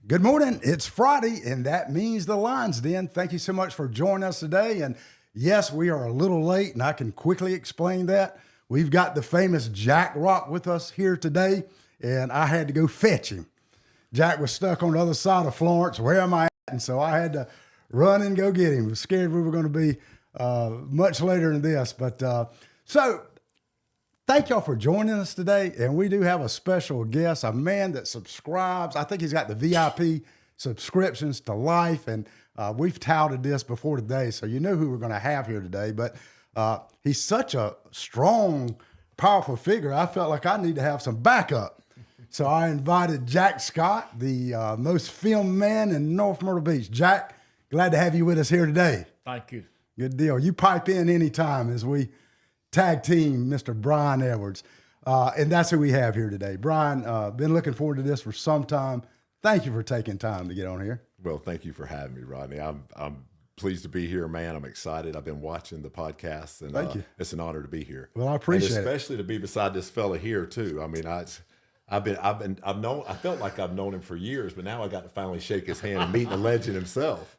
Good morning. It's Friday, and that means the Lion's Den. Thank you so much for joining us today. And yes, we are a little late, and I can quickly explain that. We've got the famous Jack Rock with us here today, and I had to go fetch him. Jack was stuck on the other side of Florence. Where am I at? And so I had to run and go get him. I was scared we were going to be much later than this. But so thank y'all for joining us today. And we do have a special guest, a man that subscribes. I think he's got the VIP subscriptions to life. And we've touted this before today, so you know who we're going to have here today. But he's such a strong, powerful figure. I felt like I need to have some backup. So I invited Jack Scott, the most filmed man in North Myrtle Beach. Jack, glad to have you with us here today. Thank you. Good deal. You pipe in anytime as we tag team Mr. Brian Edwards. And that's who we have here today. Brian, been looking forward to this for some time. Thank you for taking time to get on here. Well, thank you for having me, Rodney. I'm pleased to be here, man. I'm excited. I've been watching the podcast, and Thank you. It's an honor to be here. Well, I appreciate it. Especially to be beside this fella here too. I mean, I felt like I've known him for years, but now I got to finally shake his hand and meet the legend himself.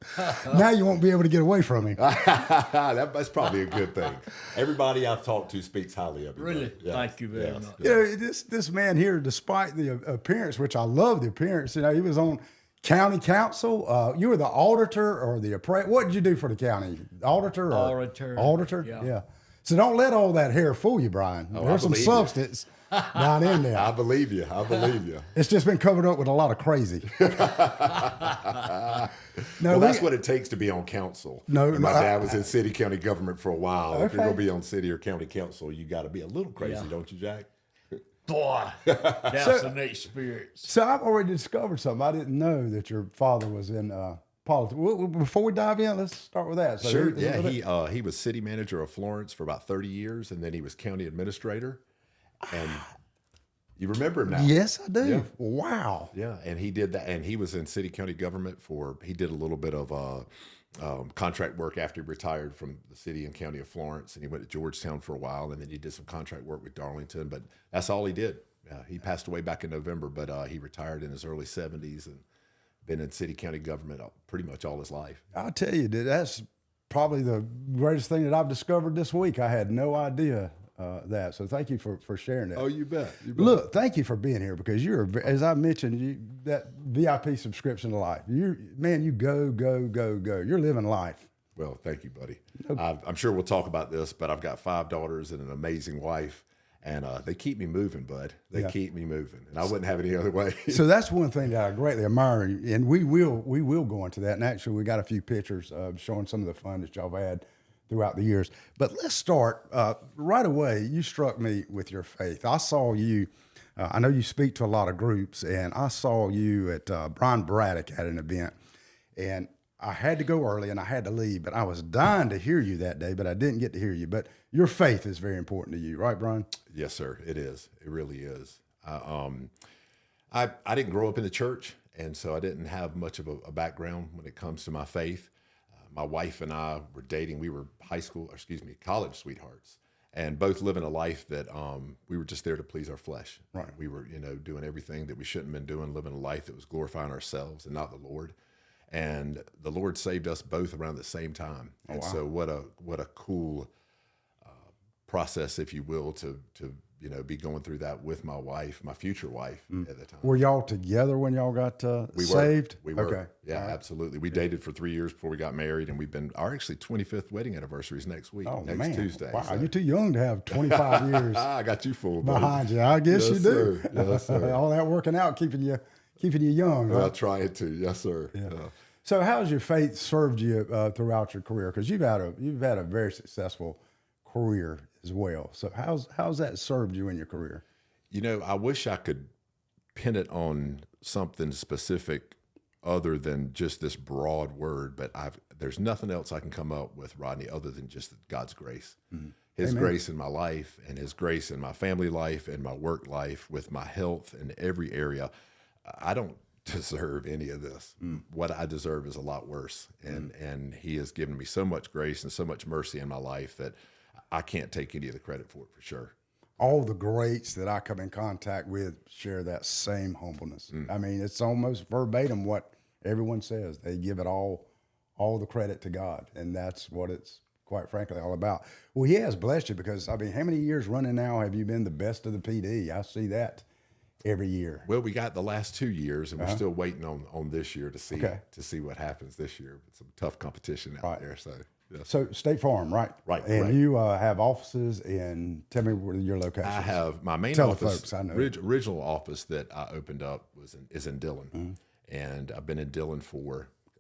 Now you won't be able to get away from him. That's probably a good thing. Everybody I've talked to speaks highly of you. Really? Yes. Thank you very much. You know, this man here, despite the appearance, which I love the appearance, you know, he was on county council. You were the auditor or the appraiser. What did you do for the county? Auditor? Auditor? Yeah. So don't let all that hair fool you, Brian. There's some substance down in there. I believe you. It's just been covered up with a lot of crazy. Well, that's what it takes to be on council. No, my dad was in city county government for a while. Okay. If you're going to be on city or county council, you got to be a little crazy, don't you, Jack? Boy, that's an experience. So I've already discovered something. I didn't know that your father was in politics. Before we dive in, let's start with that. So Sure. Yeah, he was city manager of Florence for about 30 years, and then he was county administrator. And you remember him now? Yes, I do. Yeah. Wow. Yeah, and he did that, and he was in city county government he did a little bit of contract work after he retired from the city and county of Florence, and he went to Georgetown for a while, and then he did some contract work with Darlington, but that's all he did. He passed away back in November, but he retired in his early 70s and been in city county government pretty much all his life. I'll tell you, that's probably the greatest thing that I've discovered this week. I had no idea that. So thank you for sharing that. Oh, you bet. Look, thank you for being here because as I mentioned, that VIP subscription to life. You go. You're living life. Well, thank you, buddy. Okay. I'm sure we'll talk about this, but I've got 5 daughters and an amazing wife, and they keep me moving, bud. They keep me moving, and I wouldn't have it any other way. So that's one thing that I greatly admire, and we will go into that. And actually, we got a few pictures showing some of the fun that y'all have had throughout the years. But let's start right away. You struck me with your faith. I saw you. I know you speak to a lot of groups, and I saw you at Brian Braddock at an event, and I had to go early and I had to leave, but I was dying to hear you that day, but I didn't get to hear you. But your faith is very important to you, right, Brian? Yes, sir. It is. It really is. I didn't grow up in the church, and so I didn't have much of a background when it comes to my faith. My wife and I were dating. We were college sweethearts, and both living a life that we were just there to please our flesh. Right. We were, doing everything that we shouldn't have been doing, living a life that was glorifying ourselves and not the Lord. And the Lord saved us both around the same time. And so what a cool process, if you will, to be going through that with my wife, my future wife at the time. Were y'all together when y'all got saved? We were. Okay. Yeah, right. Absolutely. We dated for 3 years before we got married, and our actually 25th wedding anniversary is next week, next Tuesday. Wow, you're too young to have 25 years. I got you fooled behind you. I guess you do. Sir. Yes, sir. All that working out, keeping you young. I'll try it too. Yes, sir. Yeah. So how has your faith served you throughout your career? Because you've had a very successful career as well. So how's that served you in your career? I wish I could pin it on something specific other than just this broad word, but there's nothing else I can come up with, Rodney, other than just God's grace. Mm-hmm. His Amen. Grace in my life, and His grace in my family life and my work life, with my health in every area. I don't deserve any of this. What I deserve is a lot worse. And He has given me so much grace and so much mercy in my life that I can't take any of the credit for it, for sure. all the greats that I come in contact with share that same humbleness. I mean, it's almost verbatim what everyone says. They give it all the credit to God, and that's what it's quite frankly all about. Well, he has blessed you because, I mean, how many years running now have you been the best of the PD? I see that every year. Well, we got the last 2 years, and we're still waiting on this year to see what happens this year. It's some tough competition out there. So, yes. So State Farm, right? Right. And right. you have offices in. Tell me where your location. I have my main Tell office. the folks, I know. Original office that I opened up is in Dillon, and I've been in Dillon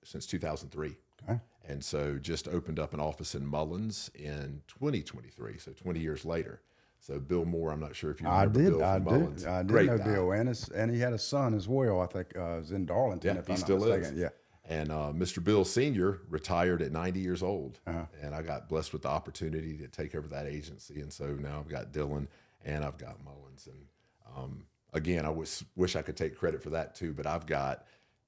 since 2003. Okay. And so just opened up an office in Mullins in 2023, so 20 years later. So Bill Moore, I'm not sure if you remember Bill from Mullins. I did Great know guy. Bill, and he had a son as well. I think was in Darlington. Yeah, if he I'm still not is. mistaken. Yeah. And Mr. Bill Sr. retired at 90 years old, and I got blessed with the opportunity to take over that agency. And so now I've got Dillon and I've got Mullins. And again, I wish I could take credit for that too, but I've got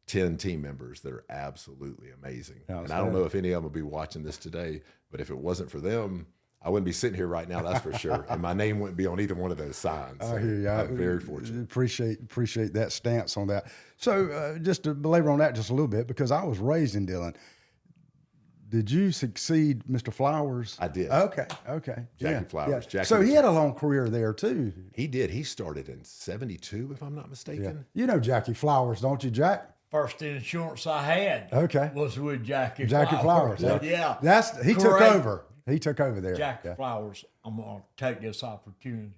10 team members that are absolutely amazing. And I don't know if any of them will be watching this today, but if it wasn't for them, I wouldn't be sitting here right now, that's for sure. And my name wouldn't be on either one of those signs. So I hear you. I'm very fortunate. Appreciate that stance on that. So just to belabor on that just a little bit, because I was raised in Dillon. Did you succeed Mr. Flowers? I did. Okay. Jackie Flowers. Yeah. Jackie So was- he had a long career there too. He did. He started in 72, if I'm not mistaken. You know Jackie Flowers, don't you, Jack? First insurance I had Okay. was with Jackie Flowers. Yeah. He took Great. over. He took over there. Jackie Flowers, I'm going to take this opportunity.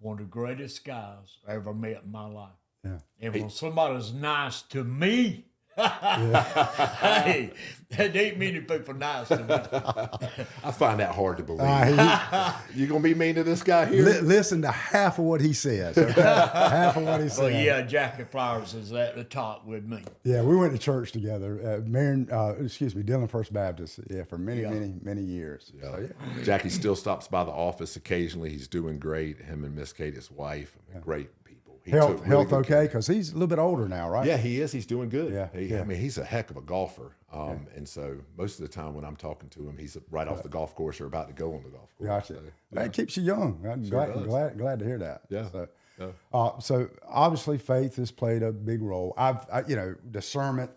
One of the greatest guys I ever met in my life. Yeah. And when somebody's nice to me, hey, there ain't many people nice to me. I find that hard to believe. You going to be mean to this guy here? Listen to half of what he says. Okay? Half of what he says. Well, yeah, Jackie Flowers is at the top with me. Yeah, we went to church together. Dillon First Baptist. Yeah, for many years. Yeah. So, yeah. Jackie still stops by the office occasionally. He's doing great. Him and Miss Kate, his wife, great people. He took really Health good okay? Because he's a little bit older now, right? Yeah, he is. He's doing good. Yeah. I mean, he's a heck of a golfer. And so most of the time when I'm talking to him, he's right off the golf course or about to go on the golf course. Gotcha. So, That keeps you young. I'm glad to hear that. Yeah. So obviously faith has played a big role. Discernment.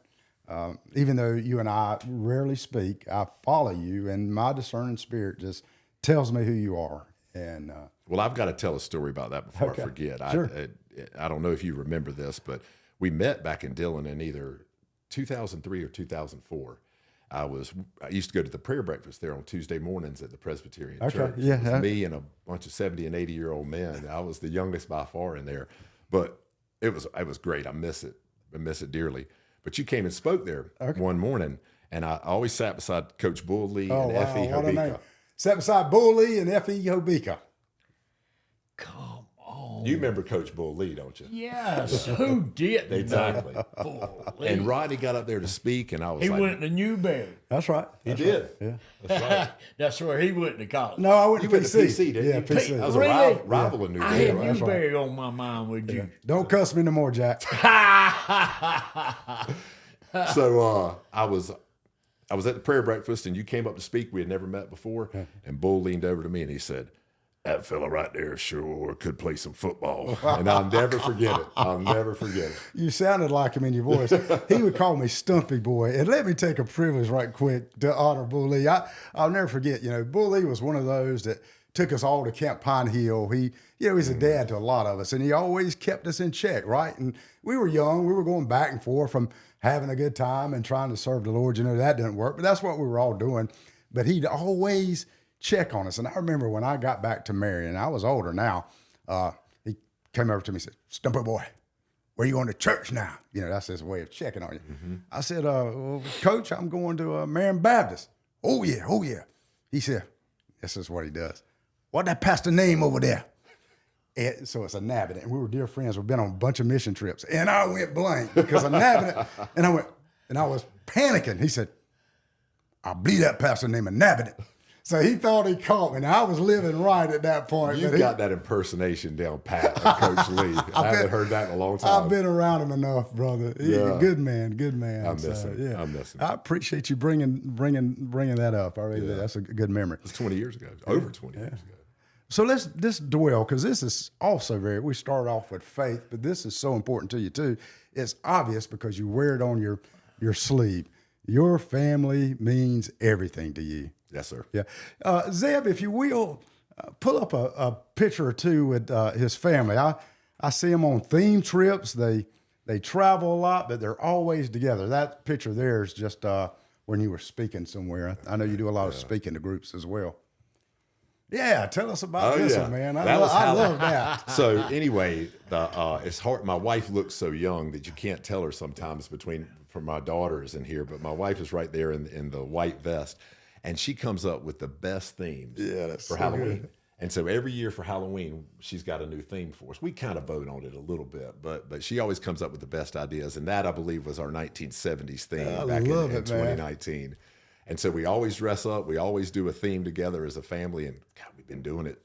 Even though you and I rarely speak, I follow you, and my discerning spirit just tells me who you are. And well, I've got to tell a story about that before I forget. Sure. I don't know if you remember this, but we met back in Dillon in either 2003 or 2004. I used to go to the prayer breakfast there on Tuesday mornings at the Presbyterian Church. Yeah. It was me and a bunch of 70 and 80-year-old men. I was the youngest by far in there, but it was great. I miss it dearly. But you came and spoke there one morning, and I always sat beside Coach Bull Lee and Effie what a name. Hobika. Sat beside Bull Lee and Effie Hobika. Come on. You remember Coach Bull Lee, don't you? Yes, who didn't? Exactly. Boy, And Rodney got up there to speak, and I was he like, went to Newberry. That's right. he did. Yeah. That's right. That's where he went to college. No, I went You to went to PC. PC, didn't Yeah, you? PC. I was a Really? rival in I Newberry. had Right? Newberry on my mind with you. Don't cuss me no more, Jack. So I was at the prayer breakfast, and you came up to speak. We had never met before, and Bull leaned over to me and he said, "That fella right there sure could play some football." And I'll never forget it. I'll never forget it. You sounded like him in your voice. He would call me Stumpy Boy. And let me take a privilege right quick to honor Bull Lee. I'll never forget, Bull Lee was one of those that took us all to Camp Pine Hill. He's a dad to a lot of us, and he always kept us in check, right? And we were young. We were going back and forth from having a good time and trying to serve the Lord. That didn't work, but that's what we were all doing. But he'd always check on us. And I remember when I got back to Marion, I was older now, he came over to me and said, "Stumpy Boy, where you going to church now?" That's his way of checking on you. Mm-hmm. I said, well, Coach, I'm going to Marion Baptist. Oh, yeah. He said, this is what he does. "What that pastor name over there?" And so it's a Nabbit, and we were dear friends. We've been on a bunch of mission trips, and I went blank because of Nabbit, and I was panicking. He said, "I believe that pastor named Nabbit." So he thought he caught me. Now I was living right at that point. You got that impersonation down pat, Coach Lee. I haven't heard that in a long time. I've been around him enough, brother. He's a good man. I miss him. Yeah. I miss him. I appreciate you bringing that up. I really do. That's a good memory. It was 20 years ago. Over 20 years ago. So let's dwell, because this is also we start off with faith, but this is so important to you too. It's obvious because you wear it on your sleeve. Your family means everything to you. Yes, sir. Yeah. Zeb, if you will, pull up a picture or two with his family. I see them on theme trips. They travel a lot, but they're always together. That picture there is just when you were speaking somewhere. I know you do a lot of speaking to groups as well. Yeah, tell us about this one, man. I love that. So anyway, it's hard. My wife looks so young that you can't tell her sometimes from my daughters in here, but my wife is right there in the white vest, and she comes up with the best themes for Halloween. Good. And so every year for Halloween, she's got a new theme for us. We kind of vote on it a little bit, but she always comes up with the best ideas, and that I believe was our 1970s theme back in 2019. And so we always dress up. We always do a theme together as a family. And God, we've been doing it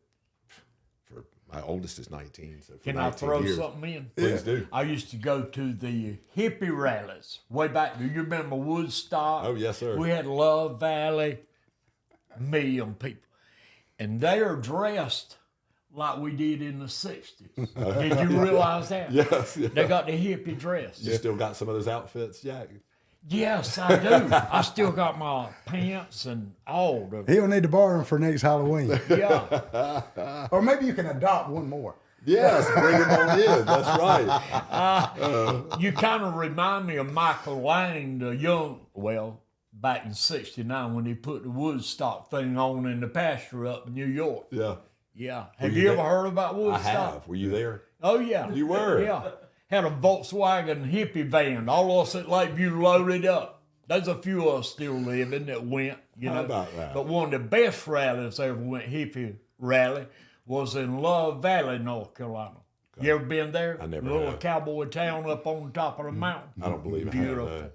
for, my oldest is 19. So for Can 19 I throw years. something in? Please do. I used to go to the hippie rallies way back. Do you remember Woodstock? Oh, yes, sir. We had Love Valley, million people. And they are dressed like we did in the 60s. Did you realize that? Yes. Yeah. They got the hippie dress. You still got some of those outfits, Jack? Yes, I do. I still got my pants and all the. He'll need to borrow them for next Halloween. Yeah. Or maybe you can adopt one more. Yes, bring them on in. That's right. You kind of remind me of Michael Lang, the back in '69 when he put the Woodstock thing on in the pasture up in New York. Yeah. Yeah. Have you ever heard about I Woodstock? have. Were you there? Oh, yeah. You were? Yeah. Had a Volkswagen hippie van. All of us at Lakeview loaded up. There's a few of us still living that went, How about that? But one of the best rallies I ever went, hippie rally, was in Love Valley, North Carolina. Okay. You ever been there? I never Little have. cowboy town up on the top of the mountain. I don't believe it. Beautiful.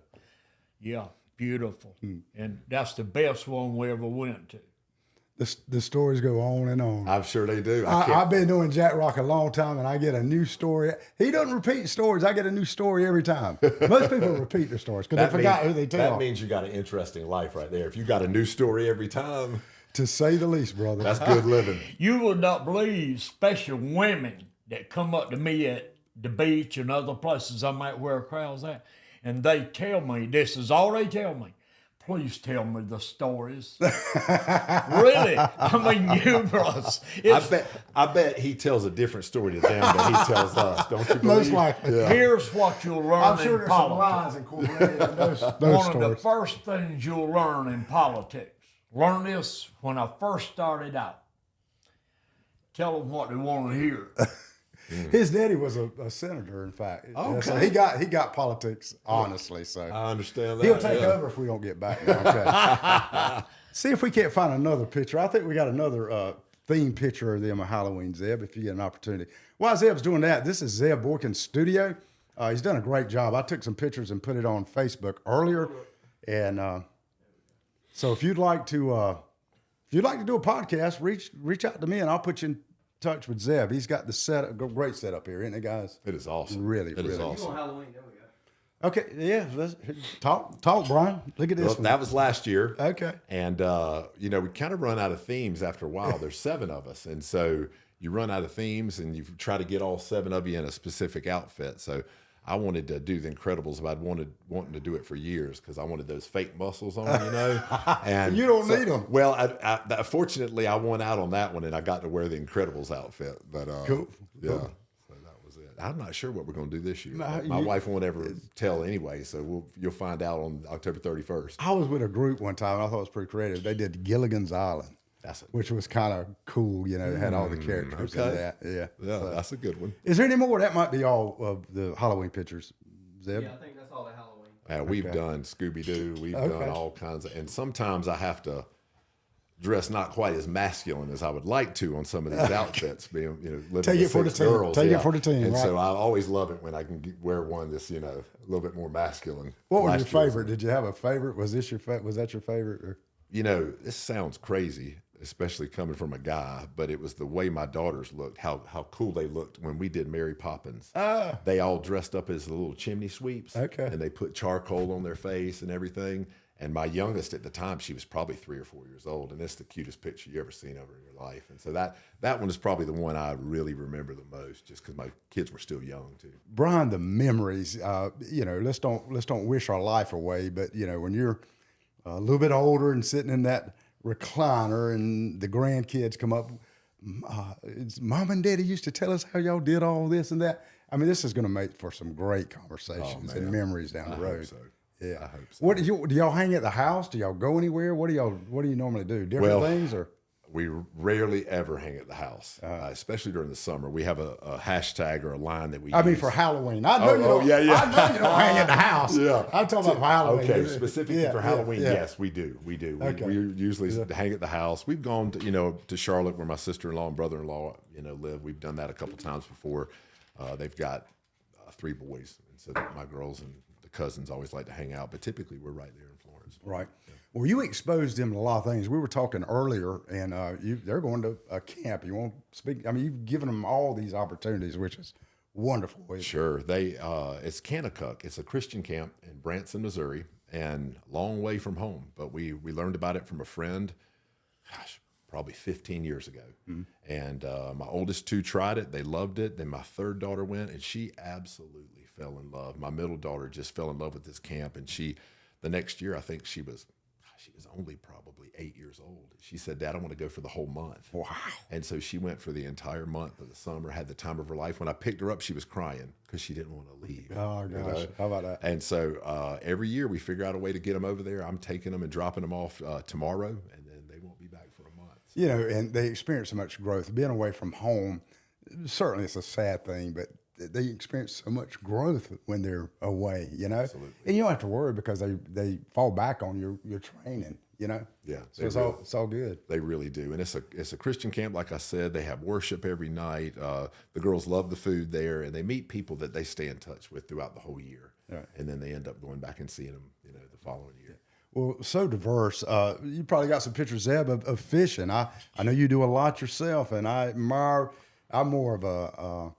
Yeah, beautiful. And that's the best one we ever went to. The stories go on and on. I'm sure they do. I've been doing Jack Rock a long time, and I get a new story. He doesn't repeat stories. I get a new story every time. Most people repeat their stories because they forgot who they tell. That means you got an interesting life right there. If you got a new story every time, to say the least, brother. that's good living. You would not believe special women that come up to me at the beach and other places I might wear crowds at, and they tell me, this is all they tell me. Please tell me the stories. Really? I mean, numerous. I bet he tells a different story to them than he tells us. Don't you believe? Most likely. Yeah. Here's what you'll learn I'm sure in there's some politics. lines incorporated in those One of the stories. first things you'll learn in politics. Learn this when I first started out. Tell them what they want to hear. His daddy was a senator, in fact. Okay. So he got politics, honestly. So I understand that. he'll take over if we don't get back. Okay. See if we can't find another picture. I think we got another theme picture of them of Halloween, Zeb, if you get an opportunity. While Zeb's doing that, this is Zeb Boykin's studio. He's done a great job. I took some pictures and put it on Facebook earlier. And so if you'd like to do a podcast, reach out to me and I'll put you in touch with Zeb. He's got the setup, great setup here, isn't it, guys? It is awesome. Really, it is really. awesome. On Halloween, there we go. Okay, yeah, let's talk, Brian. Look at this Well, one. that was last year. Okay. And, we kind of run out of themes after a while. There's 7 of us. And so you run out of themes and you try to get all 7 of you in a specific outfit. So I wanted to do the Incredibles, but I'd wanting to do it for years because I wanted those fake muscles on, And You don't need them. Well, fortunately, I won out on that one, and I got to wear the Incredibles outfit. But Cool. yeah, Cool. so that was it. I'm not sure what we're going to do this year. No, My wife won't ever tell anyway, so you'll find out on October 31st. I was with a group one time. And I thought it was pretty creative. They did Gilligan's Island, which was kind of cool. It had all the characters in that. Yeah. Yeah, that's a good one. Is there any more? That might be all of the Halloween pictures, Zeb. Yeah, I think that's all the Halloween. We've done Scooby-Doo. We've done all kinds of, and sometimes I have to dress not quite as masculine as I would like to on some of these outfits, being, living Take with it for the 6 team. girls. Take it for the team, And right. so I always love it when I can wear one that's, a little bit more masculine. What was Last your year favorite? Did you have a favorite? Was that your favorite? Or? This sounds crazy, especially coming from a guy, but it was the way my daughters looked, how cool they looked when we did Mary Poppins. They all dressed up as the little chimney sweeps. Okay. And they put charcoal on their face and everything. And my youngest at the time, she was probably 3 or 4 years old, and it's the cutest picture you ever seen of her in your life. And so that one is probably the one I really remember the most, just because my kids were still young too. Brian, the memories. Let's don't wish our life away, but when you're a little bit older and sitting in that recliner, and the grandkids come up, Mom and Daddy used to tell us how y'all did all this and that. I mean, this is going to make for some great conversations and memories down the road. Hope so. Yeah, I hope so. What do y'all hang at the house? Do y'all go anywhere? What do you normally do? Different things or? We rarely ever hang at the house, especially during the summer. We have a hashtag or a line that we use. I mean, for Halloween. I know you don't hang at the house. Yeah. I'm talking about for Halloween. Okay, specifically for Halloween, yeah. Yes, we do. Okay. We usually hang at the house. We've gone to Charlotte, where my sister-in-law and brother-in-law live. We've done that a couple times before. They've got 3 boys, and so my girls and the cousins always like to hang out. But typically, we're right there in Florence. Right. Well, you exposed them to a lot of things. We were talking earlier, and they're going to a camp. You won't speak. I mean, you've given them all these opportunities, which is wonderful. Sure. It's Kanakuk. It's a Christian camp in Branson, Missouri, and long way from home. But we learned about it from a friend, probably 15 years ago. Mm-hmm. And my oldest 2 tried it. They loved it. Then my 3rd daughter went, and she absolutely fell in love. My middle daughter just fell in love with this camp, and the next year, I think she was only probably 8 years old. She said, Dad, I want to go for the whole month. Wow. And so she went for the entire month of the summer, had the time of her life. When I picked her up, she was crying because she didn't want to leave. Oh, gosh. How about that? And so every year we figure out a way to get them over there. I'm taking them and dropping them off tomorrow, and then they won't be back for a month. And they experience so much growth. Being away from home, certainly it's a sad thing, but they experience so much growth when they're away, Absolutely. And you don't have to worry because they fall back on your training, Yeah. So it's all good. They really do. And it's a Christian camp, like I said. They have worship every night. The girls love the food there, and they meet people that they stay in touch with throughout the whole year. Right. And then they end up going back and seeing them, the following year. Well, so diverse. You probably got some pictures, Zeb, of fishing. I know you do a lot yourself, and I'm more of a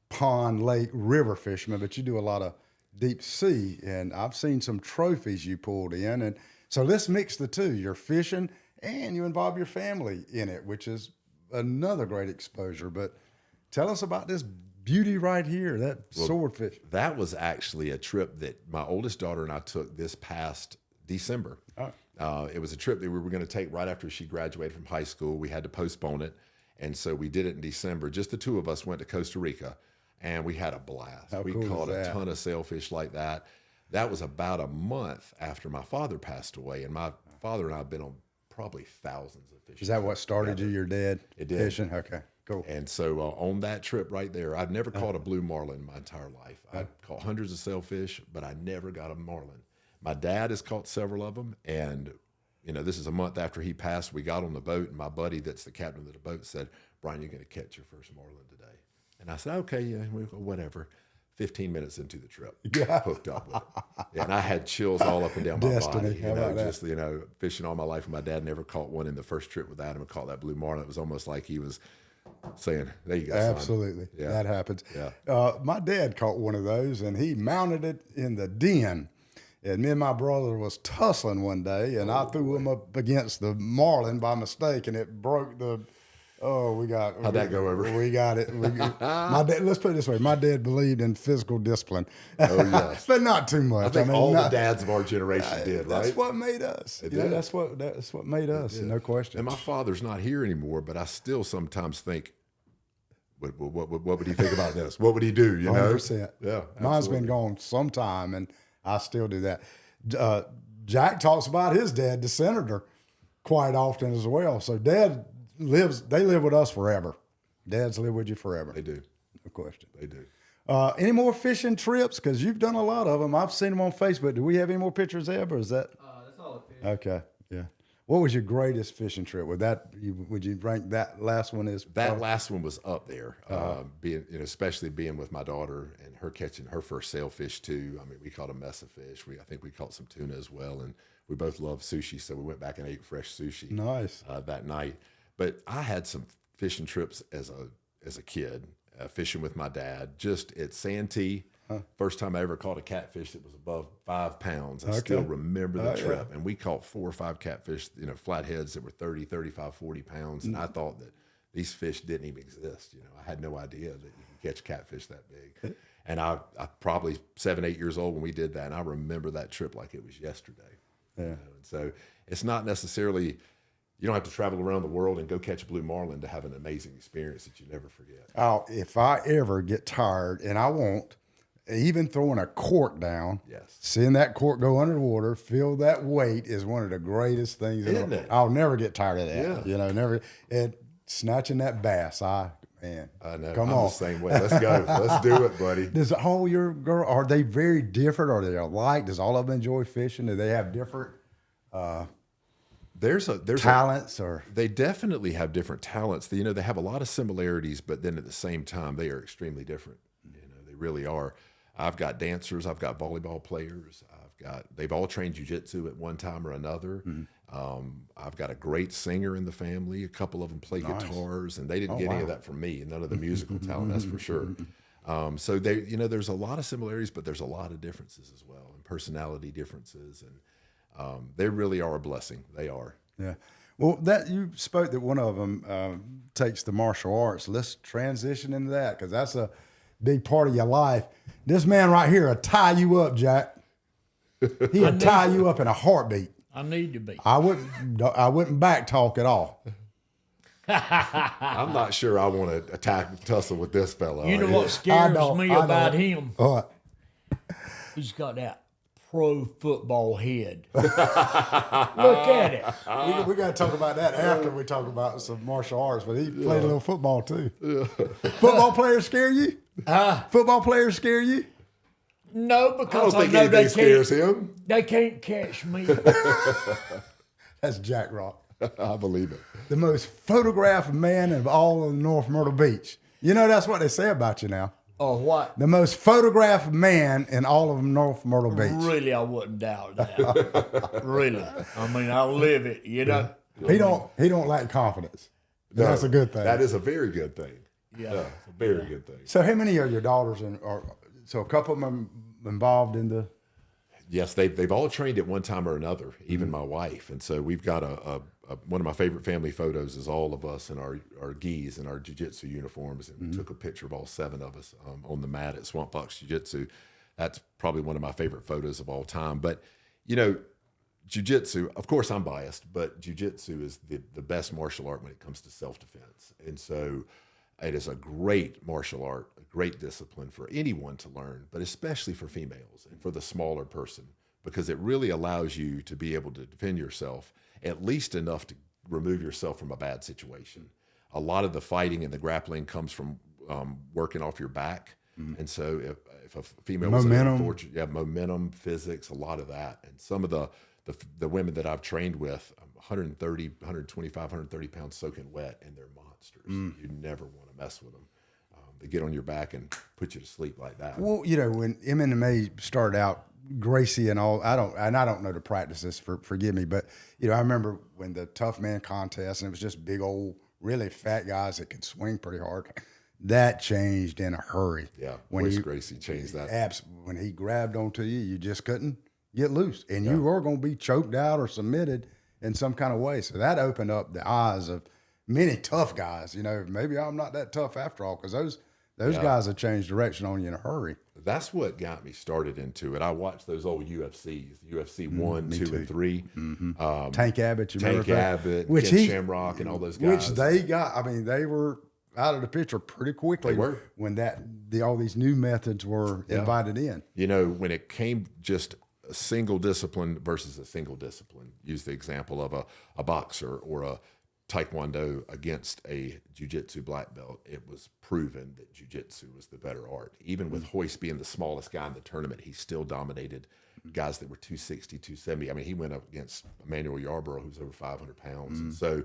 pond, lake, river fisherman, but you do a lot of deep sea, and I've seen some trophies you pulled in, and so let's mix the two. You're fishing and you involve your family in it, which is another great exposure. But tell us about this beauty right here, that swordfish. That was actually a trip that my oldest daughter and I took this past December. It was a trip that we were going to take right after she graduated from high school. We had to postpone it, and so we did it in December. Just the 2 of us went to Costa Rica, and we had a blast. How we cool caught is a that? ton of sailfish like that. That was about a month after my father passed away, and my father and I have been on probably thousands of fishing. Is that what started together. you, your dad? It did. Fishing? Okay, cool. And so on that trip right there, I'd never caught a blue marlin in my entire life. I caught hundreds of sailfish, but I never got a marlin. My dad has caught several of them, and this is a month after he passed. We got on the boat, and my buddy that's the captain of the boat said, Brian, you're going to catch your first marlin today. And I said, okay, yeah, whatever. 15 minutes into the trip, hooked up with it. Yeah, and I had chills all up and down my Destiny. body. How about that? Just, fishing all my life. And my dad never caught one in the first trip without him and caught that blue marlin. It was almost like he was saying, there you go, son. Absolutely. Yeah. That happens. Yeah. My dad caught one of those, and he mounted it in the den. And me and my brother was tussling one day, and I threw him up against the marlin by mistake, and it broke the. How'd that go over? We got it. My dad. Let's put it this way: my dad believed in physical discipline. Oh yes, but not too much. I think all the dads of our generation did, right? That's what made us. That's what made us. No question. And my father's not here anymore, but I still sometimes think, what would he think about this? What would he do? 100%. Yeah, Mine's been gone some time, and I still do that. Jack talks about his dad, the senator, quite often as well. So Dad they live with us forever. Dads live with you forever. They do. No question. They do. Any more fishing trips? Because you've done a lot of them. I've seen them on Facebook. Do we have any more pictures, Eb, or is that? That's all the fish. Okay, yeah. What was your greatest fishing trip? Would you rank that last one as? That last one was up there, being especially being with my daughter and her catching her first sailfish too. I mean, we caught a mess of fish. I think we caught some tuna as well, and we both love sushi, so we went back and ate fresh sushi. Nice. That night. But I had some fishing trips as a kid, fishing with my dad, just at Santee First time I ever caught a catfish that was above 5 pounds. I still remember the trip. And we caught 4 or 5 catfish, flatheads that were 30, 35, 40 pounds. And I thought that these fish didn't even exist. I had no idea that you could catch catfish that big. And I probably 7, 8 years old when we did that. And I remember that trip like it was yesterday. Yeah. And so it's not necessarily, you don't have to travel around the world and go catch blue marlin to have an amazing experience that you never forget. Oh, if I ever get tired, and I won't, even throwing a cork down, seeing that cork go under the water, feel that weight is one of the greatest things. Isn't it? I'll never get tired of that. Never. And snatching that bass, I know. Come on. The same way. Let's go. Let's do it, buddy. Does all your girl, are they very different? Are they alike? Does all of them enjoy fishing? Do they have different there's talents? Or they definitely have different talents. They have a lot of similarities, but then at the same time, they are extremely different. They really are. I've got dancers. I've got volleyball players. They've all trained jiu-jitsu at one time or another. I've got a great singer in the family. A couple of them play guitars, and they didn't get any of that from me. None of the musical talent, that's for sure. So there's a lot of similarities, but there's a lot of differences as well, and personality differences, and they really are a blessing. They are. Yeah. Well, that you spoke that one of them takes the martial arts. Let's transition into that, because that's a big part of your life. This man right here will tie you up, Jack. He'll tie you up in a heartbeat. I need to be. I wouldn't back talk at all. I'm not sure I want to tussle with this fella. You know what scares me about him? What? He's got that pro football head. Look at it. We got to talk about that after we talk about some martial arts, but he played a little football too. Football players scare you? Football players scare you? No, because I don't think anything scares him. They can't catch me. That's Jack Rock. I believe it. The most photographed man of all of North Myrtle Beach. That's what they say about you now. Oh, what? The most photographed man in all of North Myrtle Beach. Really, I wouldn't doubt that. Really. I mean, I live it, He don't lack confidence. No, that's a good thing. That is a very good thing. Yeah. It's a very good thing. So how many are your daughters so a couple of them involved in the... Yes, they've all trained at one time or another, even my wife. And so we've got one of my favorite family photos is all of us in our gis and our jiu-jitsu uniforms. And we took a picture of all 7 of us on the mat at Swamp Fox Jiu-Jitsu. That's probably one of my favorite photos of all time. But, jiu-jitsu, of course I'm biased, but jiu-jitsu is the best martial art when it comes to self-defense. And so it is a great martial art, a great discipline for anyone to learn, but especially for females and for the smaller person, because it really allows you to be able to defend yourself at least enough to remove yourself from a bad situation. A lot of the fighting and the grappling comes from working off your back. And so if a female momentum, physics, a lot of that. And some of the women that I've trained with, 130, 125, 130 pounds soaking wet, and they're monsters. You never want to mess with them. They get on your back and put you to sleep like that. Well, when MMA started out, Gracie and all, I don't know the practices, forgive me, but I remember when the tough man contest, and it was just big old, really fat guys that could swing pretty hard. That changed in a hurry. Yeah, when Gracie changed that. When he grabbed onto you, you just couldn't get loose, and you were going to be choked out or submitted in some kind of way. So that opened up the eyes of many tough guys. Maybe I'm not that tough after all, because those guys have changed direction on you in a hurry. That's what got me started into it. I watched those old UFCs, UFC 1, 2, and 3. Tank Abbott, Abbott, Ken Shamrock, and all those guys. Which they got, they were out of the picture pretty quickly. They were. When all these new methods were invited in. When it came just a single discipline versus a single discipline, use the example of a boxer or a Taekwondo against a jiu-jitsu black belt, it was proven that jiu-jitsu was the better art. Even with Hoist being the smallest guy in the tournament, he still dominated guys that were 260, 270. He went up against Emmanuel Yarborough, who's over 500 pounds. And so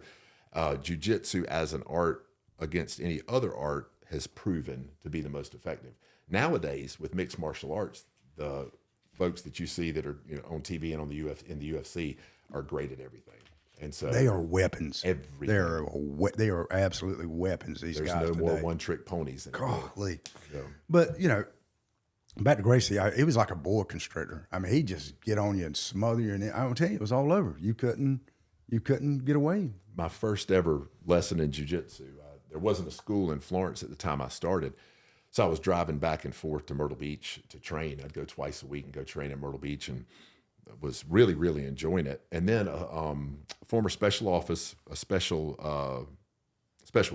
jiu-jitsu as an art against any other art has proven to be the most effective. Nowadays, with mixed martial arts, the folks that you see that are on TV and on the UFC are great at everything. And so they are weapons. Everything. They are absolutely weapons. These guys. There's no more one-trick ponies. Golly. But back to Gracie, it was like a boa constrictor. I mean, he'd just get on you and smother you, and I will tell you, it was all over. You couldn't get away. My first ever lesson in jiu-jitsu, there wasn't a school in Florence at the time I started. So I was driving back and forth to Myrtle Beach to train. I'd go twice a week and go train at Myrtle Beach, and was really, really enjoying it. And then a former special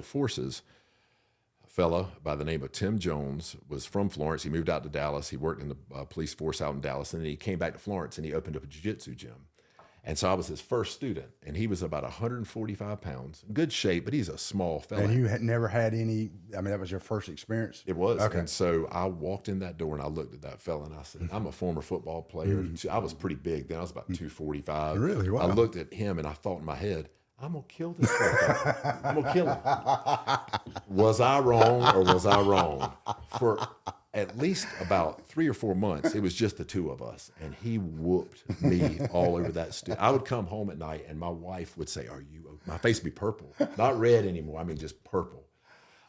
forces fella by the name of Tim Jones was from Florence. He moved out to Dallas. He worked in the police force out in Dallas, and then he came back to Florence and he opened up a jiu-jitsu gym. And so I was his first student, and he was about 145 pounds, in good shape, but he's a small fella. And you had never had any, I mean, that was your first experience? It was. Okay. And so I walked in that door and I looked at that fella and I said, I'm a former football player. I was pretty big then. I was about 245. Really? Wow. I looked at him and I thought in my head, I'm going to kill this fucker. I'm going to kill him. Was I wrong or was I wrong? For at least about 3 or 4 months, it was just the two of us. And he whooped me all over that I would come home at night and my wife would say, are you, my face would be purple. Not red anymore. I mean, just purple.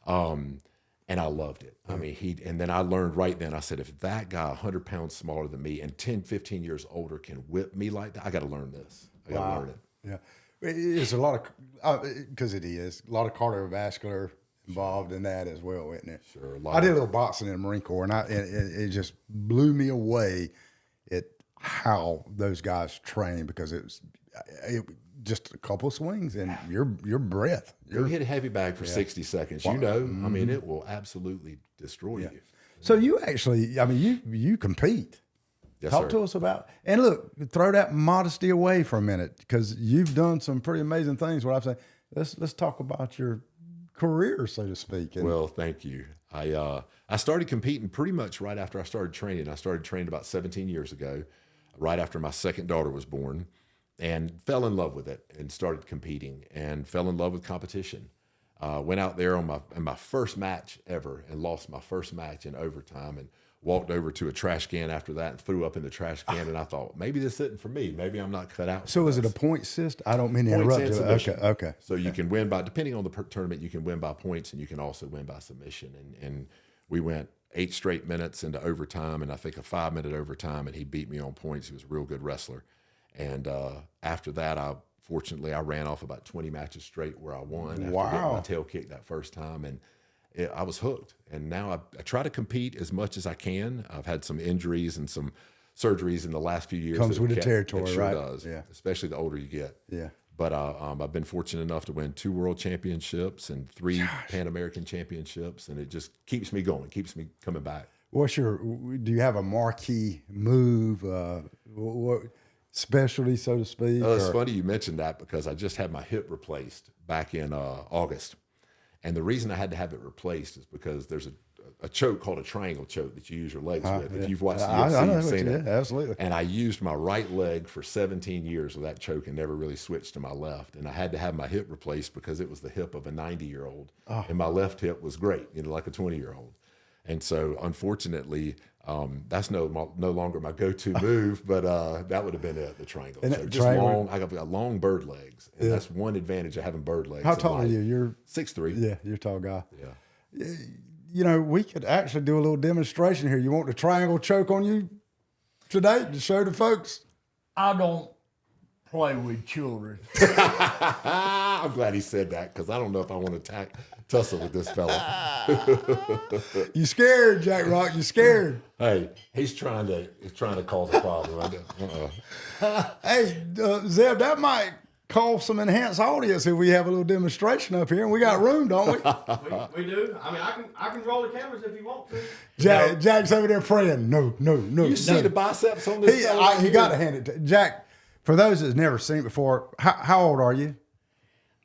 And I loved it. I mean, and then I learned right then, I said, if that guy 100 pounds smaller than me and 10, 15 years older can whip me like that, I got to learn this. I got to learn it. Yeah. It's a lot of, because it is, a lot of cardiovascular involved in that as well, isn't it? Sure. I did a little boxing in the Marine Corps, and it just blew me away at how those guys train, because it just a couple of swings and your breath. You hit a heavy bag for 60 seconds. You know, I mean, it will absolutely destroy you. So you actually, I mean, you compete. Yes, Talk to us about, and look, throw that modesty away for a minute, because you've done some pretty amazing things. What I'm saying, let's talk about your career, so to speak. And well, thank you. I started competing pretty much right after I started training. I started training about 17 years ago, right after my second daughter was born, and fell in love with it and started competing and fell in love with competition. Went out there in my first match ever and lost my first match in overtime, and walked over to a trash can after that and threw up in the trash can. And I thought, maybe this isn't for me. Maybe I'm not cut out. So is it a point system? I don't mean to interrupt you. Okay. So you can win by, depending on the tournament, you can win by points and you can also win by submission. And we went 8 straight minutes into overtime, and I think a 5-minute overtime, and he beat me on points. He was a real good wrestler. And after that, fortunately, I ran off about 20 matches straight where I won after getting my tail kicked that first time. And I was hooked, and now I try to compete as much as I can. I've had some injuries and some surgeries in the last few years. Comes with the territory, it sure right? Does, yeah. Especially the older you get. Yeah. But I've been fortunate enough to win 2 world championships and 3 Pan American championships, and it just keeps me going, keeps me coming back. Do you have a marquee move? What specialty, so to speak? It's funny you mentioned that, because I just had my hip replaced back in August. And the reason I had to have it replaced is because there's a choke called a triangle choke that you use your legs with. If you've watched the UFC, you've seen it. Absolutely. And I used my right leg for 17 years with that choke and never really switched to my left. And I had to have my hip replaced because it was the hip of a 90-year-old. And my left hip was great, like a 20-year-old. And so, unfortunately, that's no longer my go-to move, but that would have been it, the triangle. So just long. I got long bird legs, and that's one advantage of having bird legs. How tall are you? You're 6'3". Yeah, you're a tall guy. Yeah. You know, we could actually do a little demonstration here. You want the triangle choke on you today to show the folks? I don't play with children. I'm glad he said that, because I don't know if I want to tussle with this fella. You scared, Jack Rock? You scared? Hey, he's trying to cause a problem. Hey, Zeb, that might cause some enhanced audience if we have a little demonstration up here, and we got room, don't we? We do. I mean, I can roll the cameras if you want to. Jack's over there praying. No. You see the biceps on this fella? You got to hand it to Jack. For those that's never seen it before, how old are you?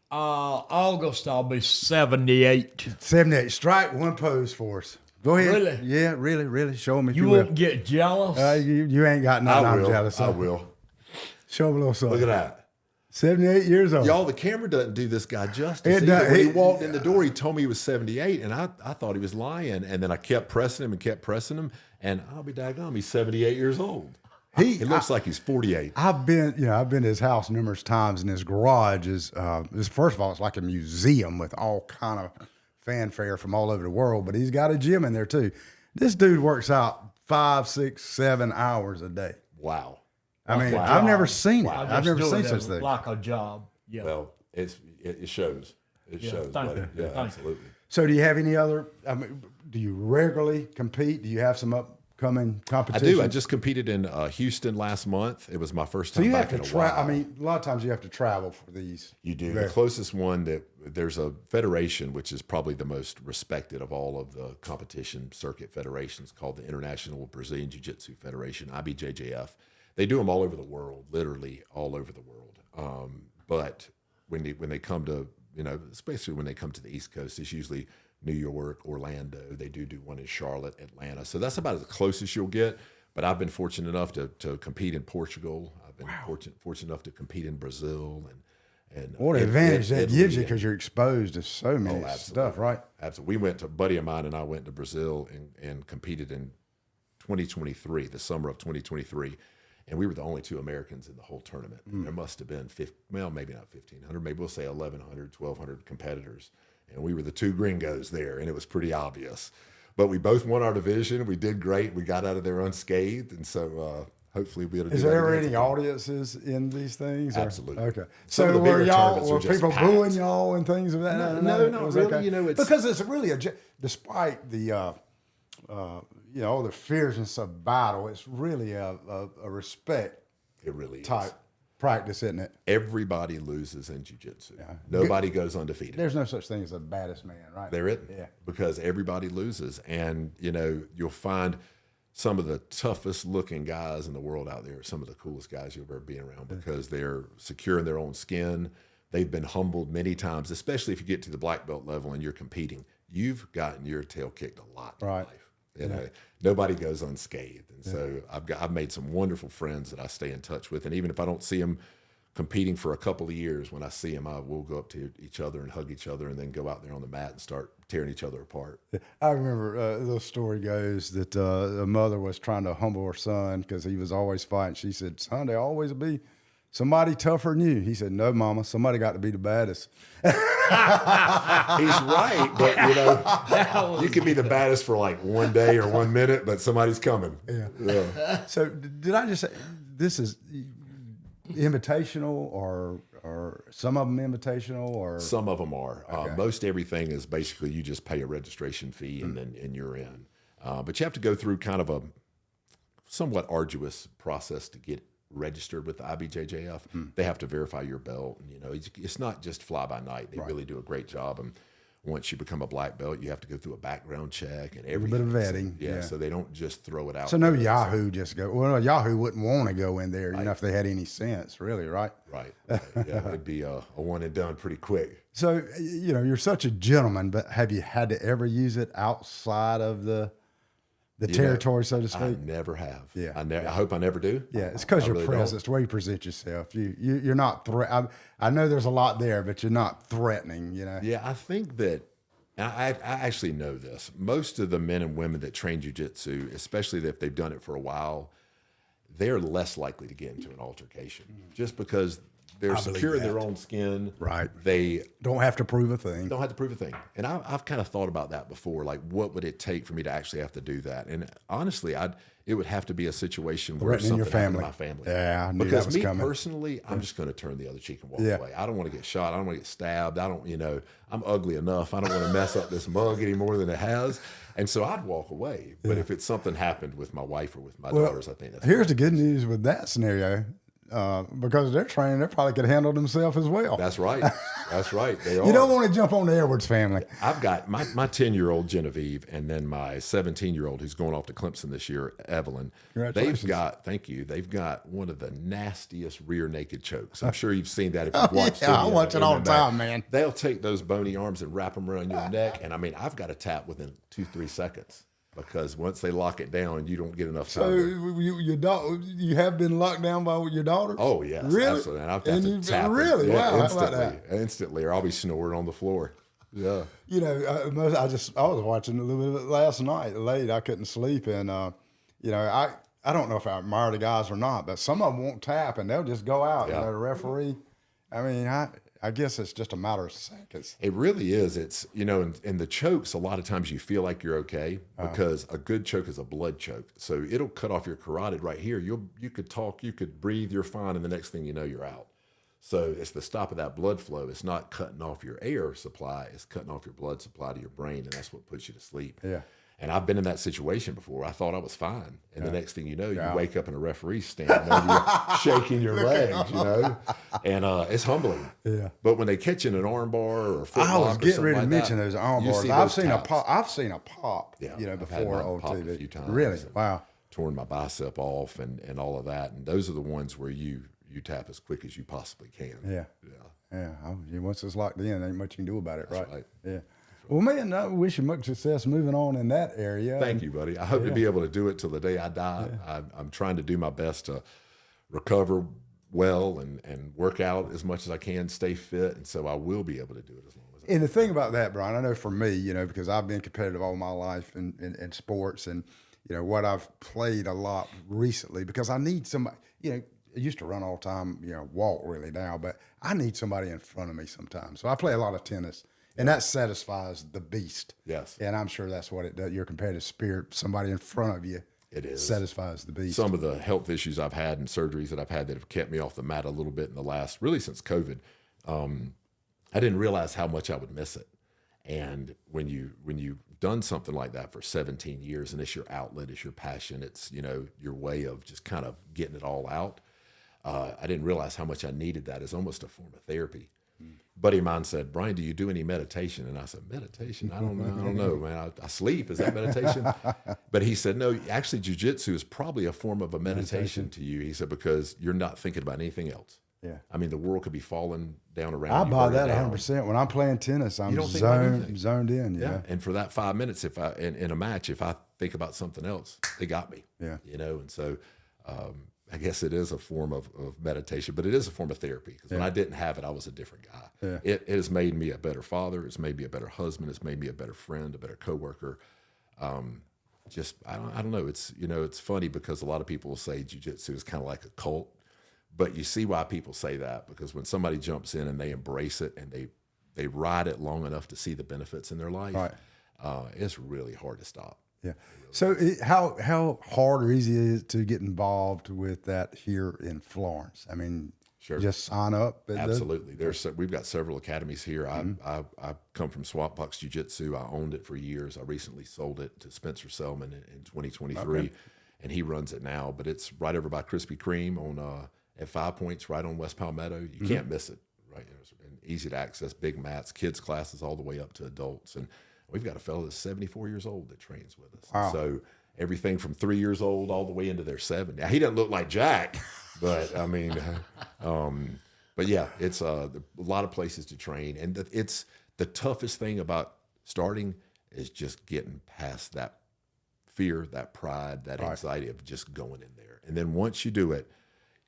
August, I'll be 78. 78. Strike one pose for us. Go ahead. Really? Yeah, really. Show them if you You will. won't get jealous? You ain't got nothing I'm jealous of. I will. Show them a little something. Look at that. 78 years old. Y'all, the camera doesn't do this guy justice. It does. When he walked in the door, he told me he was 78, and I thought he was lying. And then I kept pressing him, and I'll be daggone, he's 78 years old. He looks like he's 48. I've been to his house numerous times, and his garage is first of all, it's like a museum with all kind of fanfare from all over the world. But he's got a gym in there too. This dude works out 5, 6, 7 hours a day. Wow. I mean, a I've job. never seen it. I I've just never do seen it such as thing. like a job. Yeah. Well, it shows. It shows. thank buddy. you. Yeah, Thank you. absolutely. So do you have any other, I mean, do you regularly compete? Do you have some upcoming I competitions? do. I just competed in Houston last month. It was my first So time you have back to in a travel. while. I mean, a lot of times you have to travel for these. You do. Right. The closest one that there's a federation, which is probably the most respected of all of the competition circuit federations, called the International Brazilian Jiu-Jitsu Federation, IBJJF. They do them all over the world, literally all over the world. But when they come to, especially when they come to the East Coast, it's usually New York, Orlando. They do one in Charlotte, Atlanta. So that's about as close as you'll get. But I've been fortunate enough to compete in Portugal. I've been fortunate enough to compete in Brazil and What an advantage that gives you Italy because you're exposed to so many absolutely. stuff, right? Absolutely. A buddy of mine and I went to Brazil and competed in 2023, the summer of 2023. And we were the only 2 Americans in the whole tournament. There must have been, maybe not 1,500, maybe we'll say 1,100, 1,200 competitors. And we were the 2 gringos there, and it was pretty obvious. But we both won our division. We did great. We got out of there unscathed. And so hopefully we'll be able to Is do that there again. any audiences in these things? or- Absolutely. Okay. Some of So the were bigger tournaments were are just people packed. booing y'all and things of that? No, not It was really. It's because it's really despite the all the fierceness of battle, it's really a respect It really is. type practice, isn't it? Everybody loses in jiu-jitsu. Nobody goes undefeated. There's no such thing as the baddest man, right? There isn't. Yeah. Because everybody loses. And, you'll find some of the toughest looking guys in the world out there, some of the coolest guys you'll ever be around because they're secure in their own skin. They've been humbled many times, especially if you get to the black belt level and you're competing. You've gotten your tail kicked a lot in Right. life. Nobody goes unscathed. And so I've made some wonderful friends that I stay in touch with. And even if I don't see them competing for a couple of years, when I see them, I will go up to each other and hug each other and then go out there on the mat and start tearing each other apart. I remember the story goes that a mother was trying to humble her son because he was always fighting. She said, "Son, there always will be somebody tougher than you." He said, "No, Mama, somebody got to be the baddest." He's right, but you can be the baddest for like one day or 1 minute, but somebody's coming. Yeah. So did I just say this is invitational or some of them invitational or Some of them are. Most everything is basically you just pay a registration fee and you're in. But you have to go through kind of a somewhat arduous process to get registered with the IBJJF. They have to verify your belt, and it's not just fly by night. They really do a great job. And once you become a black belt, you have to go through a background check and everything. bit of vetting, So, yeah. So they don't just throw it out. so no there. Yahoo just go. Well, Yahoo wouldn't want to go in there, if they had any sense, really, right? Right. Yeah, it'd be a one and done pretty quick. So you're such a gentleman, but have you had to ever use it outside of the territory, so to I speak? never have. Yeah. I hope I never do. Yeah, it's because I your really presence, don't. the way you present yourself. You're not I know there's a lot there, but you're not threatening. Yeah, I think that I actually know this. Most of the men and women that train jiu-jitsu, especially if they've done it for a while, they're less likely to get into an altercation just because they're secure in their own skin. Right. They Don't have to prove a thing. don't have to prove a thing. And I've kind of thought about that before. Like, what would it take for me to actually have to do that? And honestly, it would have to be a situation where Threatening something your happened to family. my family. Yeah, I knew because that was me coming. personally, I'm just going to turn the other cheek and walk Yeah. away. I don't want to get shot. I don't want to get stabbed. I don't, I'm ugly enough. I don't want to mess up this mug any more than it has. And so I'd walk away. But if it's something happened with my wife or with my daughters, I think that's Here's the good news with that scenario. Because they're trained, they probably could handle themselves as well. That's right. That's right. They are. You don't want to jump on the Edwards family. I've got my 10-year-old Genevieve and then my 17-year-old who's going off to Clemson this year, Evelyn. Congratulations. Thank you. They've got one of the nastiest rear naked chokes. I'm sure you've seen that if you've watched yeah, I any of watch it all the MMA. time, man. They'll take those bony arms and wrap them around your neck. And I mean, I've got to tap within 2-3 seconds because once they lock it down, you don't get enough time. So to- you have been locked down by your daughter? Oh, yes. Really? Absolutely. And I've And got to you've been- tap them. really? Wow, how about Instantly. Instantly, or I'll be snoring on the floor. Yeah. I was watching a little bit of it last night late. I couldn't sleep, and I don't know if I admire the guys or not, but some of them won't tap and they'll just go out. Yeah. The referee. I mean, I I guess it's just a matter of seconds. It really is. It's, in the chokes, a lot of times you feel like you're okay because a good choke is a blood choke. So it'll cut off your carotid right here. You could talk, you could breathe, you're fine, and the next thing you know, you're out. So it's the stop of that blood flow. It's not cutting off your air supply. It's cutting off your blood supply to your brain, and that's what puts you to sleep. Yeah. And I've been in that situation before. I thought I was fine. And the next thing you know, you wake up and a referee's standing over you, shaking your legs, And it's humbling. Yeah. But when they catch you in an arm bar or a foot I was lock or getting something ready to like mention that, those arm you bars. see I've those seen a taps. pop. I've seen a pop, Yeah, I've had before mine on popped TV. a few times. Really? Wow. Torn my bicep off and all of that. And those are the ones where you tap as quick as you possibly can. Yeah. Yeah. Once it's locked in, ain't much you can do about it, That's right? right. Yeah. Well, man, I wish you much success moving on in that area. Thank you, buddy. I hope to be able to do it till the day I die. I'm trying to do my best to recover well and work out as much as I can, stay fit, and so I will be able to do it as long as I can. And the thing about that, Brian, I know for me, because I've been competitive all my life in sports, and what I've played a lot recently, because I need somebody. I used to run all the time, walk really now, but I need somebody in front of me sometimes. So I play a lot of tennis. And that satisfies the beast. Yes. And I'm sure that's what it does. Your competitive spirit, somebody in front of you, It is. satisfies the beast. Some of the health issues I've had and surgeries that I've had that have kept me off the mat a little bit in the last, really since COVID, I didn't realize how much I would miss it. And when you've done something like that for 17 years and it's your outlet, it's your passion, it's, your way of just kind of getting it all out, I didn't realize how much I needed that as almost a form of therapy. Buddy of mine said, "Brian, do you do any meditation?" And I said, "Meditation? I don't know, man. I sleep. Is that meditation?" But he said, "No, actually, jiu-jitsu is probably a form of a meditation to you." He said, "Because you're not thinking about anything else." Yeah. I mean, the world could be falling down around I you. buy burning that down. 100%. When I'm playing tennis, I'm don't think about anything. zoned in. Yeah. And for that 5 minutes, if in a match, if I think about something else, they got me. Yeah. And so I guess it is a form of meditation, but it is a form of therapy, because when I didn't have it, I was a different guy. Yeah. It has made me a better father. It's made me a better husband. It's made me a better friend, a better coworker. I don't know. It's, it's funny because a lot of people will say jiu-jitsu is kind of like a cult, but you see why people say that, because when somebody jumps in and they embrace it and they ride it long enough to see the benefits in their life, Right. It's really hard to stop. Yeah. So how hard or easy is it to get involved with that here in Florence? I mean, Sure. just sign up. Absolutely. We've got several academies here. I come from Swamp Box Jiu-Jitsu. I owned it for years. I recently sold it to Spencer Selman in 2023, and he runs it now. But it's right over by Krispy Kreme at 5 Points, right on West Palmetto. You can't miss it. Right, it's easy to access, big mats, kids classes all the way up to adults, and we've got a fellow that's 74 years old that trains with us. Wow. So everything from 3 years old all the way into their 70s. Now, he doesn't look like Jack, but I mean, but yeah, it's a lot of places to train. And it's the toughest thing about starting is just getting past that fear, that pride, that anxiety of just going in there. And then once you do it,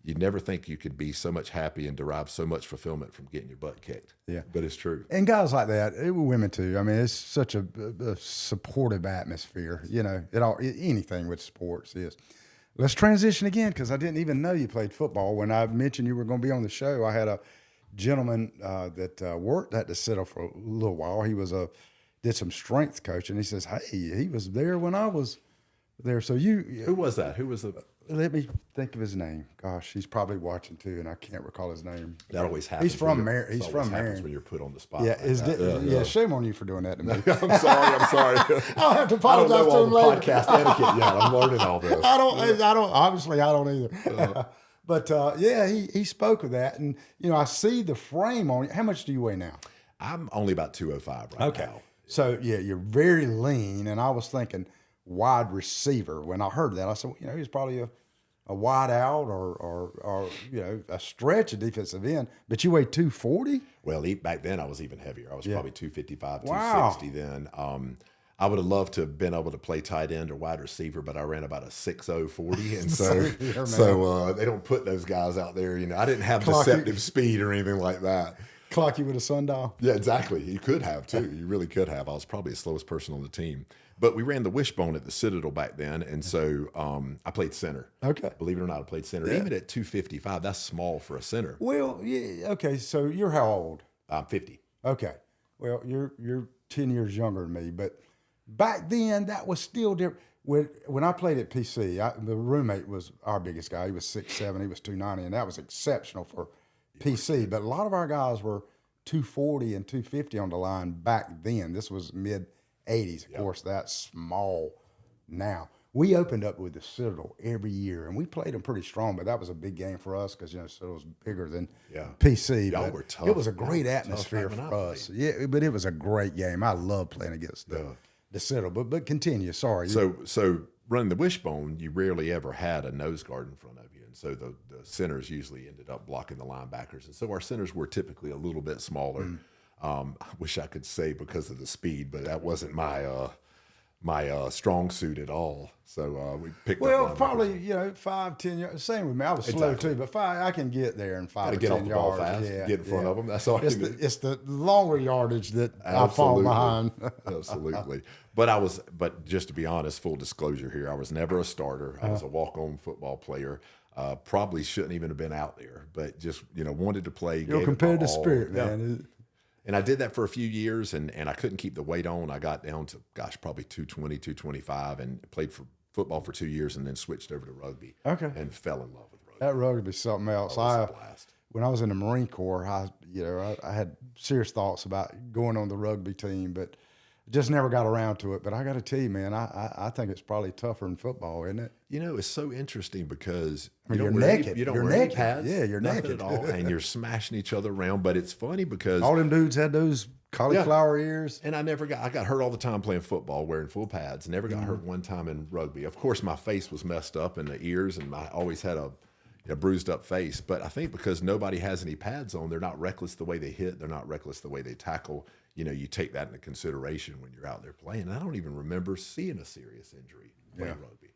you never think you could be so much happy and derive so much fulfillment from getting your butt kicked. Yeah. But it's true. And guys like that, women too. I mean, it's such a supportive atmosphere. Anything with sports is. Let's transition again, because I didn't even know you played football. When I mentioned you were going to be on the show, I had a gentleman that worked at the Citadel for a little while. He did some strength coaching. He says, "Hey, he was there when I was there." So Who was that? Who was the? let me think of his name. Gosh, he's probably watching too, and I can't recall his name. That always happens. He's from Marion. He's from Marion. When you're put on the spot. Yeah, like shame on you for doing that to me. I'm sorry. I'll have to I don't apologize know to all him the later. podcast etiquette yet. I'm learning all this. I don't. Obviously, I don't either. But he spoke of that, and I see the frame on you. How much do you weigh now? I'm only about 205 right now. So you're very lean, and I was thinking wide receiver when I heard that. I said, he's probably a wide out or a stretch, a defensive end. But you weigh 240. Well, back then I was even heavier. I was probably 255, Wow. 260 then. I would have loved to have been able to play tight end or wide receiver, but I ran about a 6'0", 40, and so they don't put those guys out there. I didn't have deceptive speed or anything like that. Clock you with a sundial. Yeah, exactly. You could have too. You really could have. I was probably the slowest person on the team. But we ran the wishbone at the Citadel back then, and so I played center. Okay. Believe it or not, I played center. Even at 255, that's small for a center. Well, yeah. Okay. So you're how old? I'm 50. Okay. Well, you're 10 years younger than me, but back then that was still different. When I played at PC, the roommate was our biggest guy. He was 6'7", he was 290, and that was exceptional for PC. But a lot of our guys were 240 and 250 on the line back then. This was mid-'80s. Of course, that's small now. We opened up with the Citadel every year, and we played them pretty strong, but that was a big game for us because, Citadel was bigger than PC. Y'all but were tough. it was a great Y'all were atmosphere tough for us. Yeah, but it was a great game. I love playing against the Citadel. But continue. Sorry. So running the wishbone, you rarely ever had a nose guard in front of you. And so the centers usually ended up blocking the linebackers. And so our centers were typically a little bit smaller. I wish I could say because of the speed, but that wasn't my strong suit at all. So we picked up. Well, probably 5, 10 yards. Same with me. I was slow too, but 5 I can get there in 5 or 10 get off the ball yards. fast, get in front of them. That's all. It's the longer yardage that I fall behind. Absolutely. But just to be honest, full disclosure here, I was never a starter. I was a walk-on football player. Probably shouldn't even have been out there, but just wanted to play. Your competitive spirit, man. And I did that for a few years, and I couldn't keep the weight on. I got down to, probably 220, 225, and played for football for 2 years and then switched over to rugby. Okay. And fell in love with rugby. That rugby is something else. It was a blast. When I was in the Marine Corps, I had serious thoughts about going on the rugby team, but just never got around to it. But I got to tell you, man, I think it's probably tougher than football, isn't it? It's so interesting because you're naked. You don't You're wear any naked. pads. Yeah, you're nothing naked. at all, and you're smashing each other around. But it's funny because all them dudes had those cauliflower ears. And I got hurt all the time playing football, wearing full pads. Never got hurt one time in rugby. Of course, my face was messed up and the ears, and I always had a bruised up face. But I think because nobody has any pads on, they're not reckless the way they hit. They're not reckless the way they tackle. You take that into consideration when you're out there playing. And I don't even remember seeing a serious injury playing rugby.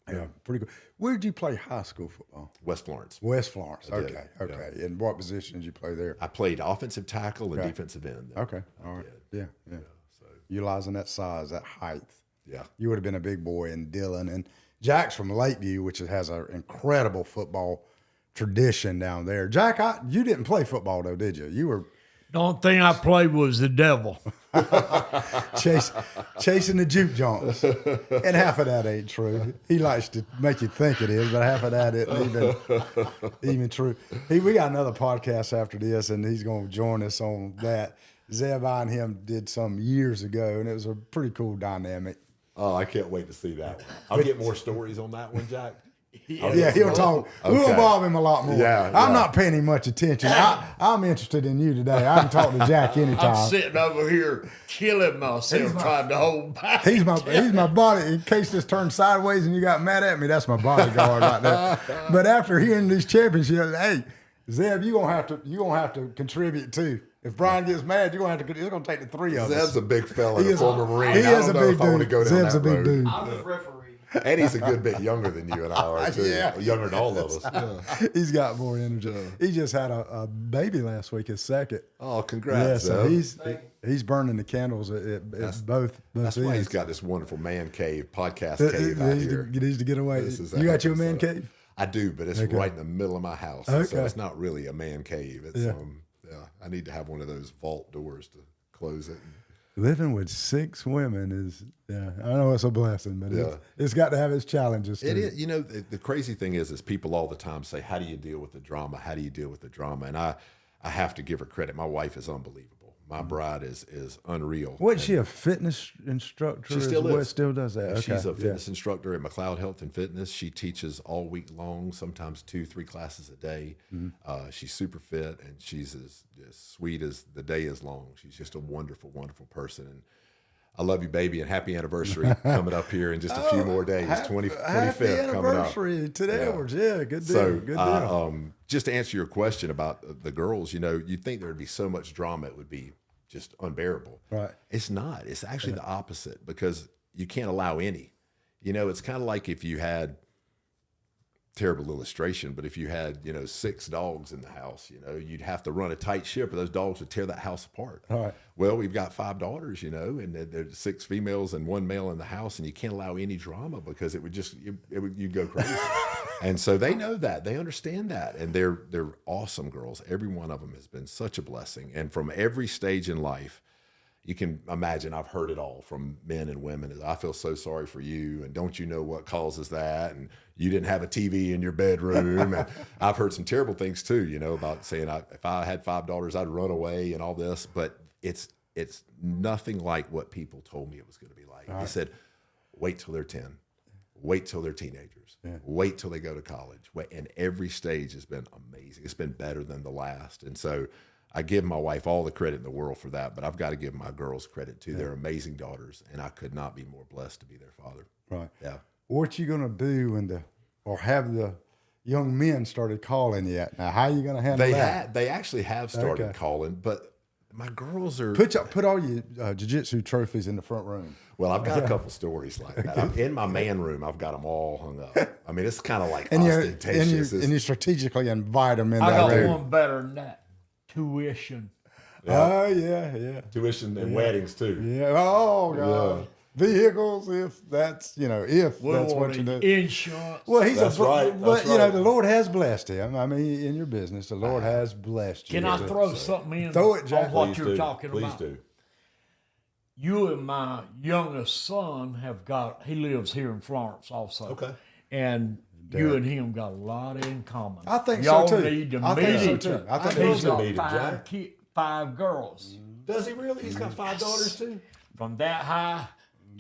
Yeah, pretty good. Where did you play high school football? West Florence. West Florence. I did, Okay. And what position did you play there? I played offensive tackle and defensive end. Okay. All right. Yeah. So utilizing that size, that height. Yeah. You would have been a big boy in Dillon. And Jack's from Lakeview, which has an incredible football tradition down there. Jack, you didn't play football though, did you? You were The only thing I played was the devil. chasing the juke joints. And half of that ain't true. He likes to make you think it is, but half of that isn't even true. We got another podcast after this, and he's going to join us on that. Zeb, I and him did some years ago, and it was a pretty cool dynamic. Oh, I can't wait to see that one. I'll get more stories on that one, Jack. Yeah, he'll talk. We'll involve him a lot more. Yeah, I'm not paying him much attention. I'm interested in you today. I can talk to Jack anytime. I'm sitting over here killing myself trying to hold back. He's my body. In case this turns sideways and you got mad at me, that's my bodyguard right there. But after hearing these championships, hey, Zeb, you gonna have to contribute too. If Brian gets mad, it's gonna take the three of us. Zeb's a big fella, a former Marine. He is a big dude. Zeb's a big dude. I'm just referee. And he's a good bit younger than you and I are too. Yeah. Younger than all of us. Yeah. He's got more energy. He just had a baby last week, his second. Oh, congrats! Yeah, so Zeb. he's burning the candles at both. That's why he's got this wonderful man cave, podcast cave out here. He needs to get away. You got you a man cave? I do, but it's right in the middle of my house. Okay. So it's not really a man cave. It's I need to have one of those vault doors to close it. Living with 6 women is, I know it's a blessing, but it's got to have its challenges too. It is. The crazy thing is people all the time say, how do you deal with the drama? How do you deal with the drama? And I have to give her credit. My wife is unbelievable. My bride is unreal. Wasn't she a fitness instructor? She still is. Still does that. Okay. She's a fitness instructor at McLeod Health and Fitness. She teaches all week long, sometimes 2-3 classes a day. She's super fit, and she's as sweet as the day is long. She's just a wonderful, wonderful person. And I love you, baby, and happy anniversary coming up here in just a few more days. 25th coming up. Happy anniversary to Edwards. Yeah, good deal. So, good deal. Just to answer your question about the girls, you'd think there would be so much drama, it would be just unbearable. Right. It's not. It's actually the opposite because you can't allow any. It's kind of like if you had terrible illustration, but if you had, 6 dogs in the house, you'd have to run a tight ship or those dogs would tear that house apart. All right. Well, we've got 5 daughters, and there's 6 females and 1 male in the house, and you can't allow any drama because it would just, you'd go crazy. And so they know that, they understand that, and they're awesome girls. Every one of them has been such a blessing. And from every stage in life, you can imagine I've heard it all from men and women. I feel so sorry for you, and don't you know what causes that? And you didn't have a TV in your bedroom. And I've heard some terrible things too, about saying if I had 5 daughters, I'd run away and all this. But it's nothing like what people told me it was going to be like. They said, wait till they're 10, wait till they're teenagers, wait till they go to college. And every stage has been amazing. It's been better than the last. And so I give my wife all the credit in the world for that, but I've got to give my girls credit too. They're amazing daughters, and I could not be more blessed to be their father. Right. Yeah. What you gonna do when have the young men started calling yet? Now, how are you gonna handle that? They actually have started calling, but my girls are Put all your jiu-jitsu trophies in the front room. Well, I've got a couple stories like that. In my man room, I've got them all hung up. I mean, it's kind of like And ostentatious. you strategically invite them in I that got room. one better than that. Tuition. Oh yeah. Tuition and weddings too. Yeah. Oh God. Vehicles, if that's that's what you do. Insurance. Well, he's That's right. But That's right. the Lord has blessed him. I mean, in your business, the Lord has blessed you. Can I throw something in Throw it, Jack. on what Please you're do. talking Please about? do. You and my youngest son he lives here in Florence also. Okay. And you and him got a lot in common. I think Y'all so too. need to I meet think so each too. other. I think He's so. got Meet him, Jack. 5 girls. Does he really? He's got 5 daughters too. From that high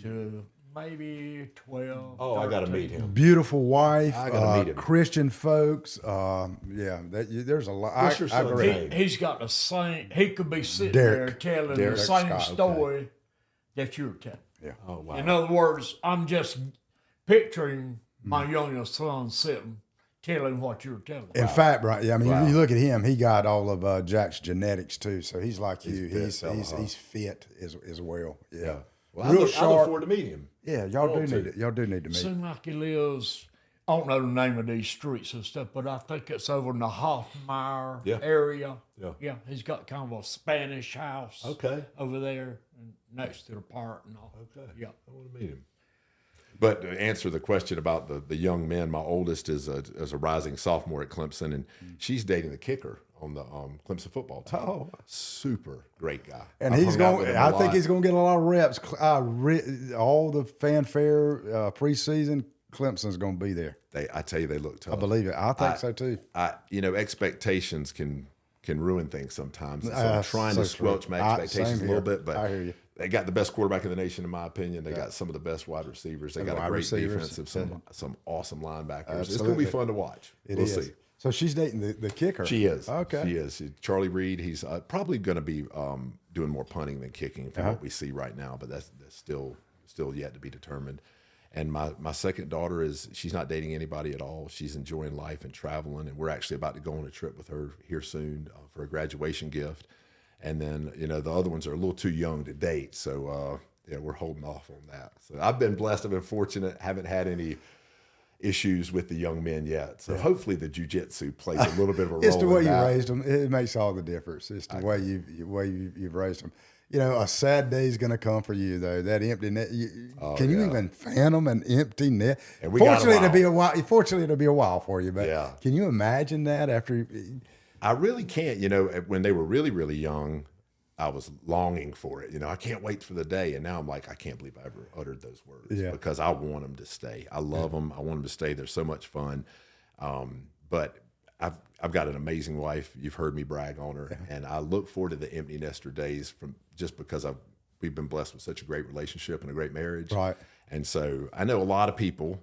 to maybe 12. Oh, I got to 13. meet him. Beautiful wife, I gotta meet him. Christian folks. There's a lot. What's your I son's agree. name? He's got the same. He could be sitting Derek. there telling Derek the same Scott, okay. story that you're telling. Oh wow. In other words, I'm just picturing my youngest son sitting, telling what you're telling. In fact, right? Yeah, I mean, Wow. you look at him; he got all of Jack's genetics too. So he's like you. fit He's fella, huh? he's fit as well. Yeah. Well, Real I look sharp. forward to meeting him. Yeah, y'all Want do to. need it. Y'all do need to meet. Seems like he lives. I don't know the name of these streets and stuff, but I think it's over in the Hoffmeyer Yeah. area. Yeah. He's got kind of a Spanish house. Okay. Over there next to the park and all. Okay. Yeah. I want to meet him. But to answer the question about the young men, my oldest is a rising sophomore at Clemson, and she's dating the kicker on the Clemson football team. Oh. Super great guy. And I've he's hung out going. with him a I think lot. he's going to get a lot of reps. All the fanfare preseason. Clemson's going to be there. I tell you, they look tough. I believe it. I think so too. Expectations can ruin things sometimes. And so I'm trying so to squelch true. my expectations a Same little here. bit, but I hear you. they got the best quarterback in the nation, in my opinion. They got some of the best wide receivers. They got a wide great receivers. defensive, some awesome linebackers. It's going to Absolutely. be fun to watch. It We'll is. see. So she's dating the kicker. She is. Okay. She is. Charlie Reed, he's probably going to be doing more punting than kicking from what we see right now, but that's still yet to be determined. And my second daughter she's not dating anybody at all. She's enjoying life and traveling, and we're actually about to go on a trip with her here soon for a graduation gift. And then, the other ones are a little too young to date, so we're holding off on that. So I've been blessed. I've been fortunate. Haven't had any issues with the young men yet. So hopefully the jiu-jitsu plays a little bit of a role. It's the way in you that. raised them. It makes all the difference. It's the way you've raised them. A sad day's going to come for you though. That empty net. Can you even fathom an empty net? And we got a Fortunately, it'll be a while. while. Fortunately, it'll be a while for you. But Yeah. can you imagine that after? I really can't. When they were really, really young, I was longing for it. I can't wait for the day. And now I'm like, I can't believe I ever uttered those words because I want them to stay. I love them. I want them to stay. They're so much fun. But I've got an amazing wife. You've heard me brag on her, and I look forward to the empty nester days just because we've been blessed with such a great relationship and a great marriage. Right. And so I know a lot of people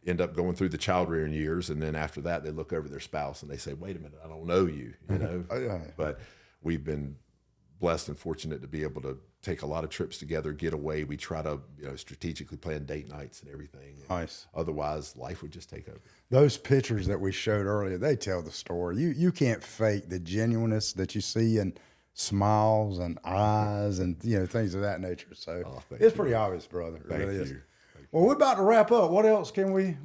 end up going through the child rearing years, and then after that they look over their spouse and they say, "Wait a minute, I don't know you," But we've been blessed and fortunate to be able to take a lot of trips together, get away. We try to strategically plan date nights and everything. Nice. Otherwise, life would just take over. Those pictures that we showed earlier, they tell the story. You can't fake the genuineness that you see in smiles and eyes and things of that nature. So thank it's pretty obvious, brother. It Thank really you. is. Well, we're about to wrap up. What else can we?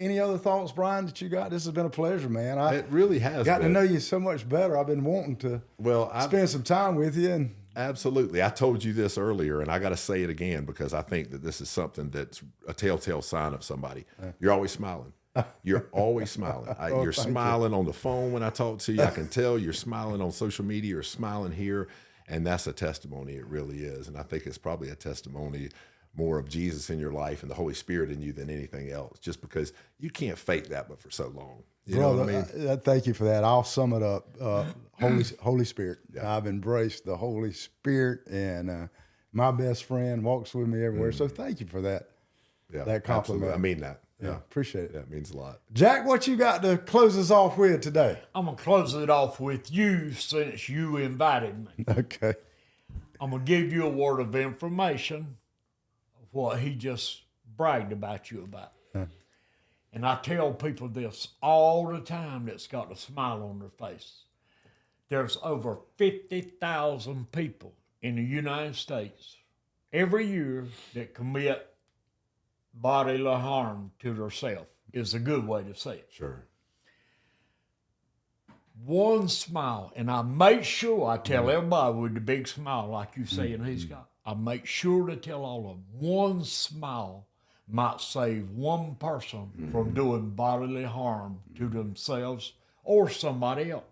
Any other thoughts, Brian, that you got? This has been a pleasure, man. I It really has got to been. know you so much better. I've been wanting to spend some time with you. And Absolutely. I told you this earlier, and I got to say it again because I think that this is something that's a telltale sign of somebody. You're always smiling. You're always smiling. You're smiling on the phone when I talk to you. I can tell you're smiling on social media. You're smiling here, and that's a testimony. It really is. And I think it's probably a testimony more of Jesus in your life and the Holy Spirit in you than anything else, just because you can't fake that but for so long. You know what I mean? Thank you for that. I'll sum it up. Holy Spirit. Yeah. I've embraced the Holy Spirit, and my best friend walks with me everywhere. So thank you for that. Yeah, that compliment. absolutely. I mean that. Yeah, appreciate it. Yeah, it means a lot. Jack, what you got to close us off with today? I'm going to close it off with you since you invited me. Okay. I'm going to give you a word of information of what he just bragged about you about. And I tell people this all the time that's got a smile on their face. There's over 50,000 people in the United States every year that commit bodily harm to themselves, is a good way to say it. Sure. One smile, and I make sure I tell everybody with the big smile like you saying he's got, I make sure to tell all of them, one smile might save one person from doing bodily harm to themselves or somebody else.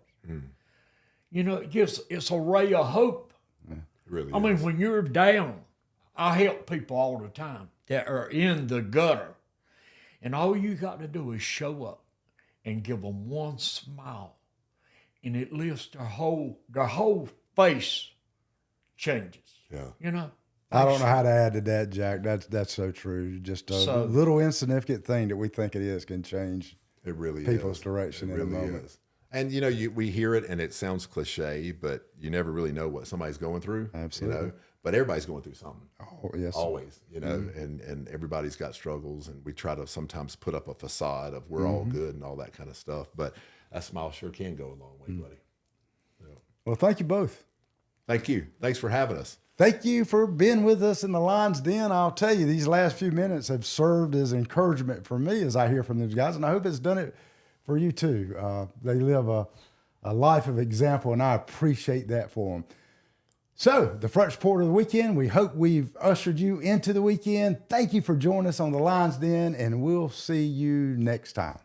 You know, it's a ray of hope. It really I mean, when you're down, I help people all the time that are in the gutter. And all you got to do is show up and give them one smile. And it lifts their whole face changes. Yeah. You know? I don't know how to add to that, Jack. That's so true. Just a little insignificant thing that we think it is can change It really people's is. direction It in a really moment. is. And you know, we hear it, and it sounds cliche, but you never really know what somebody's going through. Absolutely. You know? But everybody's going through something. Oh, yes. Always. You know, and everybody's got struggles, and we try to sometimes put up a facade of we're all good and all that kind of stuff. But that smile sure can go a long way, buddy. Yeah. Well, thank you both. Thank you. Thanks for having us. Thank you for being with us in the Lion's Den. I'll tell you, these last few minutes have served as encouragement for me as I hear from these guys, and I hope it's done it for you too. They live a life of example, and I appreciate that for them. So, the front support of the weekend, we hope we've ushered you into the weekend. Thank you for joining us on the Lion's Den, and we'll see you next time.